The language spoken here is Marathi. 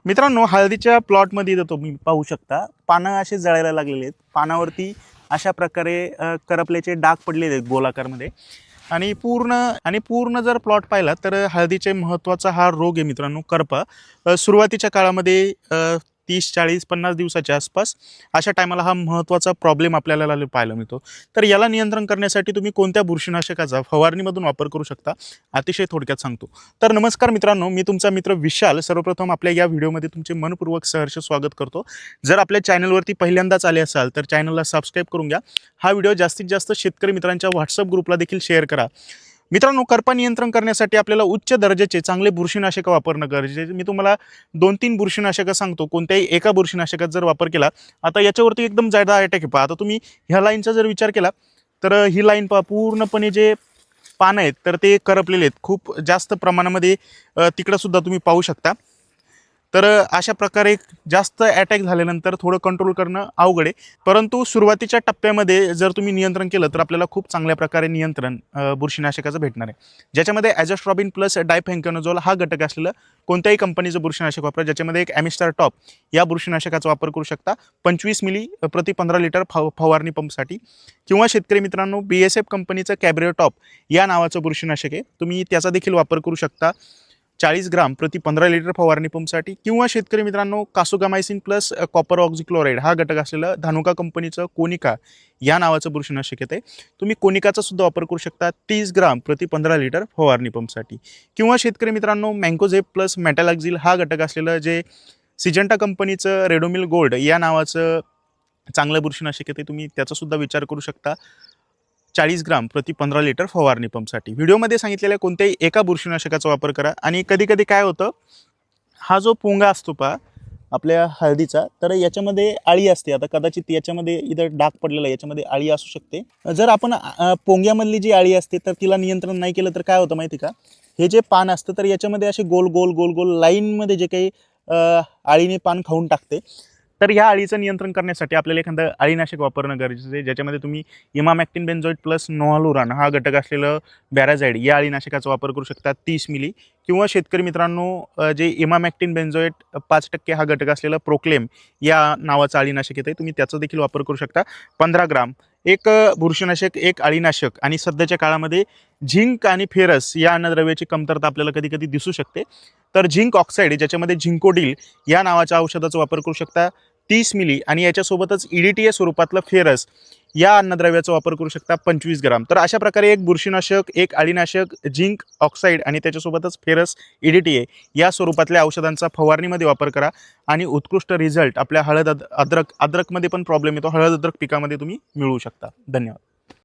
मित्रांनो, हळदीच्या प्लॉटमध्ये इथं तुम्ही पाहू शकता पानं असे जळायला लागलेले आहेत। पानावरती अशा प्रकारे करपल्याचे डाग पडलेले आहेत गोलाकारमध्ये आणि पूर्ण जर प्लॉट पाहिला तर हळदीचे महत्त्वाचा हा रोग आहे मित्रांनो, करपा। सुरुवातीच्या काळामध्ये 30, 40, 50 दिवसाच्या आसपास अशा टायमाला हा महत्त्वाचा प्रॉब्लेम आपल्याला पाहायला मिळतो। तर याला नियंत्रण करण्यासाठी तुम्ही कोणत्या बुरशीनाशकाचा फवारणीमधून वापर करू शकता, अतिशय थोडक्यात सांगतो। तर नमस्कार मित्रांनो, मी तुमचा मित्र विशाल सर्वप्रथम आपल्या या व्हिडिओमध्ये तुमचे मनपूर्वक सहर्ष स्वागत करतो। जर आपल्या चॅनलवरती पहिल्यांदाच आले असाल तर चॅनलला सबस्क्राईब करून घ्या। हा व्हिडिओ जास्तीत जास्त शेतकरी मित्रांच्या व्हॉट्सअप ग्रुपला देखील शेअर करा। मित्रांनो, करपा नियंत्रण करण्यासाठी आपल्याला उच्च दर्जाचे चांगले बुरशीनाशक वापरणं गरजेचे आहे। मी तुम्हाला 2-3 बुरशीनाशक सांगतो, कोणत्याही एका बुरशीनाशकाचा जर वापर केला, आता याच्यावरती एकदम जादा अटॅक आहे पहा। आता तुम्ही ह्या लाईनचा जर विचार केला तर ही लाईन पहा, पूर्णपणे जे पानं आहेत तर ते करपलेले आहेत खूप जास्त प्रमाणामध्ये, तिकडं सुद्धा तुम्ही पाहू शकता। तर अशा प्रकारे जास्त अटॅक झाल्यानंतर थोडं कंट्रोल करणं अवघड आहे, परंतु सुरुवातीच्या टप्प्यामध्ये जर तुम्ही नियंत्रण केलं तर आपल्याला खूप चांगल्या प्रकारे नियंत्रण बुरशीनाशकाचं भेटणार आहे। ज्याच्यामध्ये ॲझोस्ट्रॉबिन प्लस डायफेन्कॅनोझोल हा घटक असलेलं कोणत्याही कंपनीचं बुरशीनाशक वापरा। ज्याच्यामध्ये एक ॲमिस्टार टॉप या बुरशीनाशकाचा वापर करू शकता 25 मिली प्रति 15 लिटर फवारणी पंपसाठी, किंवा शेतकरी मित्रांनो BSF कंपनीचं कॅब्रिओ टॉप या नावाचं बुरशीनाशक आहे, तुम्ही त्याचा देखील वापर करू शकता 40 ग्राम प्रति 15 लिटर फवारणी पंपसाठी, किंवा शेतकरी मित्रांनो कासोगामायसिन प्लस कॉपर ऑक्झिक्लोराइड हा घटक असलेलं धानुका कंपनीचं कोनिका या नावाचं बुरशीनाशक येते, तुम्ही कोनिकाचा सुद्धा वापर करू शकता 30 ग्राम प्रति 15 लिटर फवारणी पंपसाठी, किंवा शेतकरी मित्रांनो मँकोझेप प्लस मेटॅलॅक्झिल हा घटक असलेलं जे सिजंटा कंपनीचं रेडोमिल गोल्ड या नावाचं चांगलं बुरशीनाशक येते, तुम्ही त्याचा सुद्धा विचार करू शकता 40 ग्राम प्रति 15 लिटर फवारणी पंपसाठी। व्हिडिओमध्ये सांगितलेल्या कोणत्याही एका बुरशीनाशकाचा वापर करा। आणि कधी कधी काय होतं, हा जो पोंगा असतो पहा आपल्या हळदीचा, तर याच्यामध्ये आळी असते। आता कदाचित याच्यामध्ये इथं डाग पडलेला आहे, याच्यामध्ये आळी असू शकते। जर आपण पोंग्यामधली जी आळी असते तर तिला नियंत्रण नाही केलं तर काय होतं माहिती का, हे जे पान असतं तर याच्यामध्ये असे गोल गोल गोल गोल लाईनमध्ये जे काही आळीने पान खाऊन टाकते, तर ह्या अळीचं नियंत्रण करण्यासाठी आपल्याला एखादं अळीनाशक वापरणं गरजेचं आहे। ज्याच्यामध्ये तुम्ही इमामॅक्टिन बेन्झोएट प्लस नोहालुरान हा घटक असलेलं बॅराझाईड या अळीनाशकाचा वापर करू शकता 30 मिली, किंवा शेतकरी मित्रांनो जे इमामॅक्टिन बेन्झोएट 5% हा घटक असलेलं प्रोक्लेम या नावाचं अळीनाशक येते, तुम्ही त्याचा देखील वापर करू शकता 15 ग्राम। एक बुरशीनाशक, एक अळीनाशक, आणि सध्याच्या काळामध्ये झिंक आणि फेरस या अन्नद्रव्याची कमतरता आपल्याला कधी कधी दिसू शकते, तर झिंक ऑक्साईड ज्याच्यामध्ये झिंकोडिल या नावाच्या औषधाचा वापर करू शकता 30 मिली, आणि याच्यासोबतच EDTA स्वरूपातलं फेरस या अन्नद्रव्याचा वापर करू शकता 25 ग्राम। तर अशा प्रकारे एक बुरशीनाशक, एक अळीनाशक, झिंक ऑक्साईड आणि त्याच्यासोबतच फेरस EDTA या स्वरूपातल्या औषधांचा फवारणीमध्ये वापर करा, आणि उत्कृष्ट रिझल्ट आपल्या हळद अद्रकमध्ये पण प्रॉब्लेम येतो, हळद अद्रक पिकामध्ये तुम्ही मिळवू शकता। धन्यवाद।